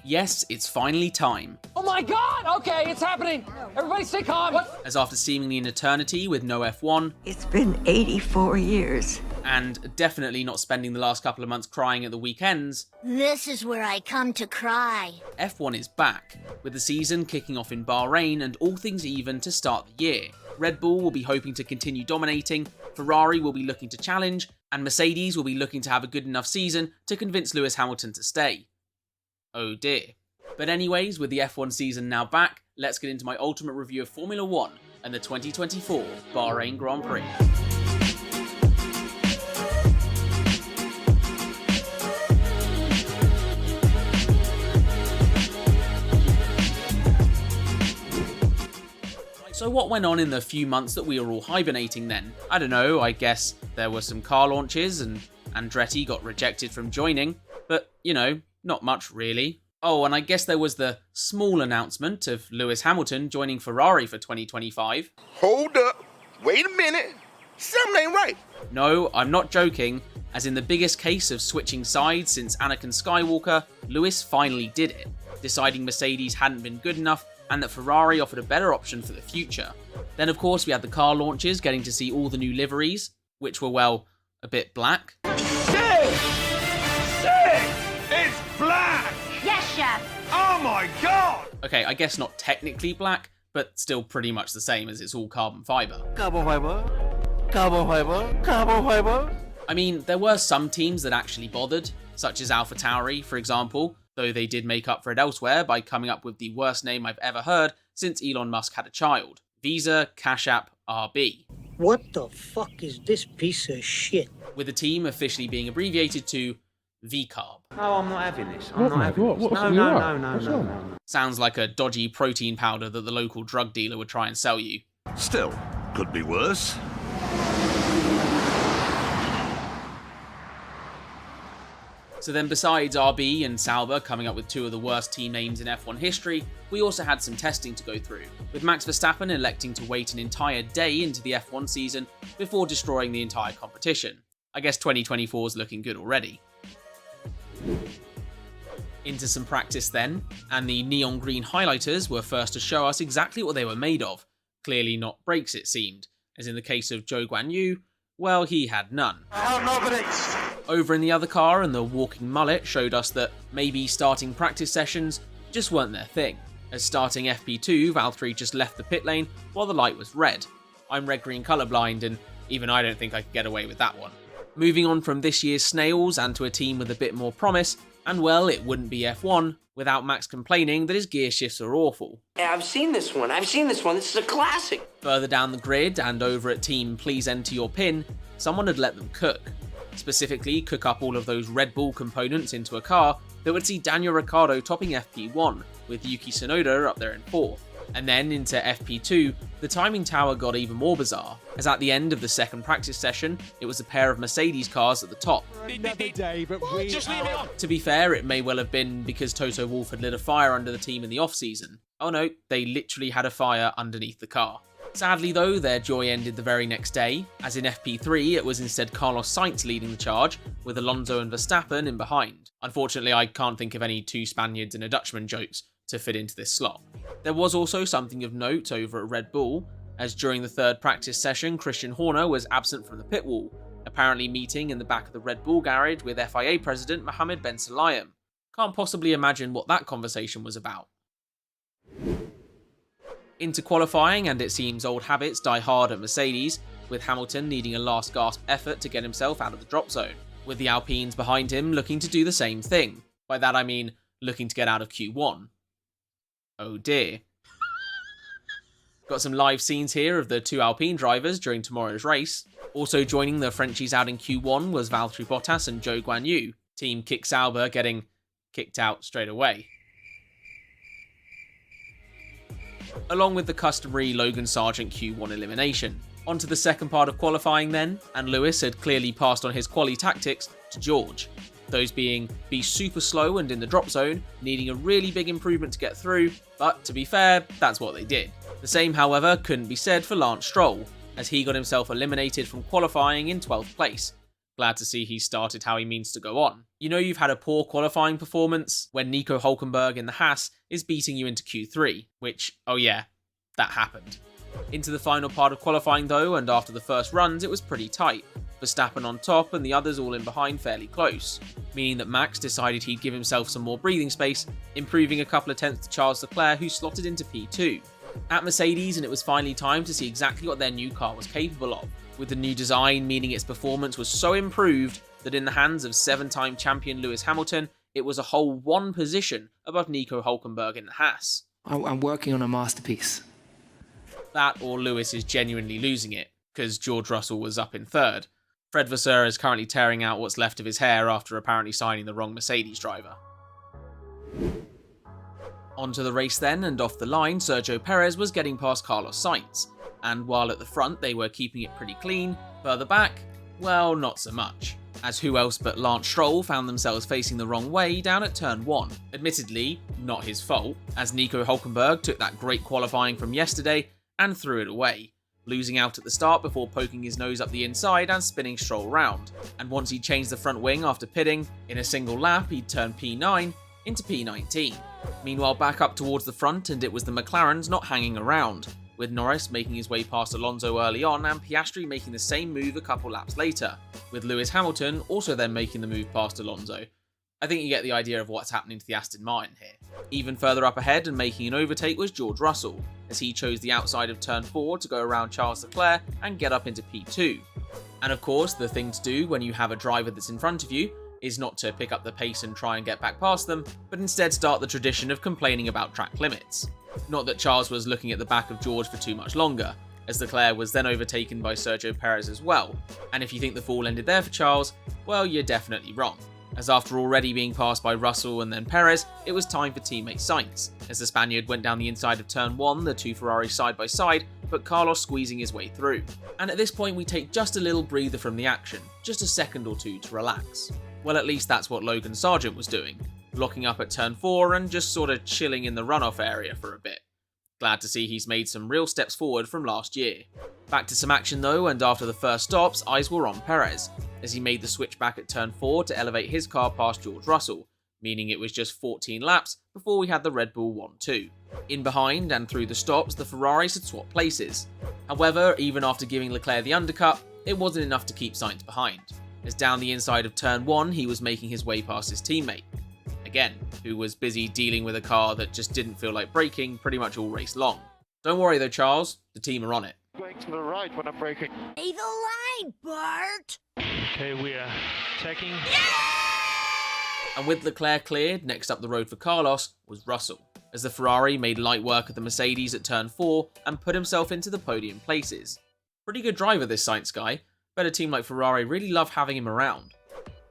Yes, it's finally time. Oh my god! Okay, it's happening! Everybody stay calm! What? As after seemingly an eternity with no F1, It's been 84 years. and definitely not spending the last couple of months crying at the weekends, This is where I come to cry. F1 is back, with the season kicking off in Bahrain and all things even to start the year. Red Bull will be hoping to continue dominating, Ferrari will be looking to challenge, and Mercedes will be looking to have a good enough season to convince Lewis Hamilton to stay. Oh dear. But anyways, with the F1 season now back, let's get into my ultimate review of Formula 1 and the 2024 Bahrain Grand Prix. So what went on in the few months that we were all hibernating then? I don't know, I guess there were some car launches and Andretti got rejected from joining, but, you know, not much really. Oh, and I guess there was the small announcement of Lewis Hamilton joining Ferrari for 2025. Hold up. Wait a minute. Something ain't right. No, I'm not joking. As in the biggest case of switching sides since Anakin Skywalker, Lewis finally did it, deciding Mercedes hadn't been good enough and that Ferrari offered a better option for the future. Then of course we had the car launches, getting to see all the new liveries, which were, well, a bit black. Sick! It's black! Yes, Chef. Oh my god! Okay, I guess not technically black, but still pretty much the same as it's all carbon fibre. Carbon fiber. I mean, there were some teams that actually bothered, such as AlphaTauri, for example, though they did make up for it elsewhere by coming up with the worst name I've ever heard since Elon Musk had a child. Visa Cash App RB. What the fuck is this piece of shit? With the team officially being abbreviated to VCARB. No, I'm not having this. I'm not having this. No. Sounds like a dodgy protein powder that the local drug dealer would try and sell you. Still, could be worse. So then besides RB and Sauber coming up with two of the worst team names in F1 history, we also had some testing to go through, with Max Verstappen electing to wait an entire day into the F1 season before destroying the entire competition. I guess 2024 is looking good already. Into some practice then, and the neon green highlighters were first to show us exactly what they were made of. Clearly not brakes, it seemed, as in the case of Zhou Guanyu, well, he had none. Over in the other car, and the walking mullet showed us that maybe starting practice sessions just weren't their thing, as starting FP2, Valtteri just left the pit lane while the light was red. I'm red-green colourblind, and even I don't think I could get away with that one. Moving on from this year's snails and to a team with a bit more promise, and well, it wouldn't be F1 without Max complaining that his gear shifts are awful. Yeah, I've seen this one. This is a classic. Further down the grid and over at team Please Enter Your PIN, someone had let them cook. Specifically, cook up all of those Red Bull components into a car that would see Daniel Ricciardo topping FP1, with Yuki Tsunoda up there in 4th. And then into FP2, the timing tower got even more bizarre, as at the end of the second practice session, it was a pair of Mercedes cars at the top. To be fair, it may well have been because Toto Wolff had lit a fire under the team in the off-season. Oh no, they literally had a fire underneath the car. Sadly though, their joy ended the very next day, as in FP3 it was instead Carlos Sainz leading the charge, with Alonso and Verstappen in behind. Unfortunately, I can't think of any two Spaniards and a Dutchman jokes to fit into this slot. There was also something of note over at Red Bull, as during the third practice session, Christian Horner was absent from the pit wall, apparently meeting in the back of the Red Bull garage with FIA President Mohammed Ben Sulayem. Can't possibly imagine what that conversation was about. Into qualifying, and it seems old habits die hard at Mercedes, with Hamilton needing a last gasp effort to get himself out of the drop zone, with the Alpines behind him looking to do the same thing. By that I mean looking to get out of Q1. Oh dear. Got some live scenes here of the two Alpine drivers during tomorrow's race. Also joining the Frenchies out in Q1 was Valtteri Bottas and Zhou Guanyu, Team Kick Sauber getting kicked out straight away. Along with the customary Logan Sargent Q1 elimination. Onto the second part of qualifying then, and Lewis had clearly passed on his quali tactics to George. Those being be super slow and in the drop zone, needing a really big improvement to get through, but to be fair, that's what they did. The same, however, couldn't be said for Lance Stroll, as he got himself eliminated from qualifying in 12th place. Glad to see he started how he means to go on. You know you've had a poor qualifying performance when Nico Hülkenberg in the Haas is beating you into Q3, which, oh yeah, that happened. Into the final part of qualifying though, and after the first runs it was pretty tight. Verstappen on top and the others all in behind fairly close, meaning that Max decided he'd give himself some more breathing space, improving a couple of tenths to Charles Leclerc, who slotted into P2. At Mercedes, and it was finally time to see exactly what their new car was capable of, with the new design meaning its performance was so improved that in the hands of 7-time champion Lewis Hamilton, it was a whole 1 position above Nico Hülkenberg in the Haas. I'm working on a masterpiece. That or Lewis is genuinely losing it, because George Russell was up in 3rd. Fred Vasseur is currently tearing out what's left of his hair after apparently signing the wrong Mercedes driver. Onto the race then, and off the line, Sergio Perez was getting past Carlos Sainz, and while at the front they were keeping it pretty clean, further back, well, not so much, as who else but Lance Stroll found themselves facing the wrong way down at turn 1. Admittedly, not his fault, as Nico Hülkenberg took that great qualifying from yesterday and threw it away, losing out at the start before poking his nose up the inside and spinning Stroll round, and once he changed the front wing after pitting, in a single lap he'd turn P9 into P19. Meanwhile back up towards the front and it was the McLarens not hanging around, with Norris making his way past Alonso early on and Piastri making the same move a couple laps later, with Lewis Hamilton also then making the move past Alonso. I think you get the idea of what's happening to the Aston Martin here. Even further up ahead and making an overtake was George Russell, as he chose the outside of turn 4 to go around Charles Leclerc and get up into P2. And of course, the thing to do when you have a driver that's in front of you is not to pick up the pace and try and get back past them, but instead start the tradition of complaining about track limits. Not that Charles was looking at the back of George for too much longer, as Leclerc was then overtaken by Sergio Perez as well, and if you think the fall ended there for Charles, well, you're definitely wrong. As after already being passed by Russell and then Perez, it was time for teammate Sainz, as the Spaniard went down the inside of turn 1, the 2 Ferraris side by side, but Carlos squeezing his way through. And at this point we take just a little breather from the action, just a second or two to relax. Well, at least that's what Logan Sargent was doing, locking up at turn 4 and just sort of chilling in the runoff area for a bit. Glad to see he's made some real steps forward from last year. Back to some action though, and after the first stops, eyes were on Perez, as he made the switch back at turn 4 to elevate his car past George Russell, meaning it was just 14 laps before we had the Red Bull 1-2. In behind and through the stops, the Ferraris had swapped places. However, even after giving Leclerc the undercut, it wasn't enough to keep Sainz behind, as down the inside of turn 1 he was making his way past his teammate, again, who was busy dealing with a car that just didn't feel like braking pretty much all race long. Don't worry though, Charles, the team are on it. Going to the right when I'm braking. Stay the line, Bart! Okay, we are checking. And with Leclerc cleared, next up the road for Carlos was Russell, as the Ferrari made light work of the Mercedes at turn 4 and put himself into the podium places. Pretty good driver this Sainz guy, but a team like Ferrari really love having him around.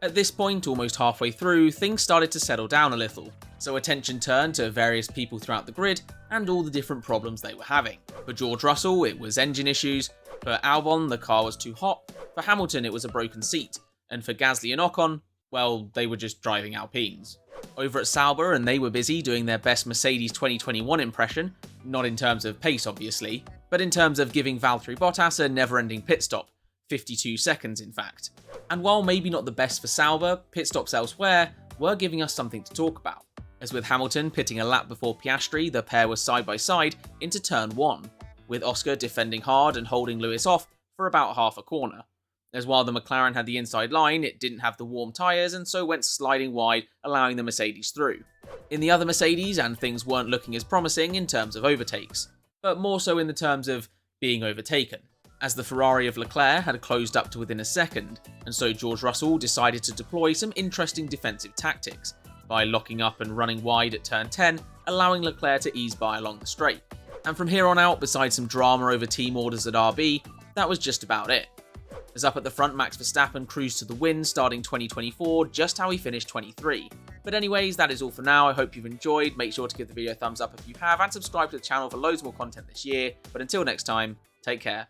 At this point, almost halfway through, things started to settle down a little, so attention turned to various people throughout the grid and all the different problems they were having. For George Russell, it was engine issues, for Albon, the car was too hot, for Hamilton, it was a broken seat, and for Gasly and Ocon, well, they were just driving Alpines. Over at Sauber, and they were busy doing their best Mercedes 2021 impression, not in terms of pace obviously, but in terms of giving Valtteri Bottas a never-ending pit stop, 52 seconds in fact. And while maybe not the best for Sauber, pit stops elsewhere were giving us something to talk about, as with Hamilton pitting a lap before Piastri, the pair were side by side into turn 1, with Oscar defending hard and holding Lewis off for about half a corner. As while the McLaren had the inside line, it didn't have the warm tyres and so went sliding wide, allowing the Mercedes through. In the other Mercedes, and things weren't looking as promising in terms of overtakes, but more so in the terms of being overtaken, as the Ferrari of Leclerc had closed up to within a second, and so George Russell decided to deploy some interesting defensive tactics, by locking up and running wide at turn 10, allowing Leclerc to ease by along the straight. And from here on out, besides some drama over team orders at RB, that was just about it. As up at the front, Max Verstappen cruised to the win starting 2024, just how he finished 23. But anyways, that is all for now. I hope you've enjoyed. Make sure to give the video a thumbs up if you have, and subscribe to the channel for loads more content this year. But until next time, take care.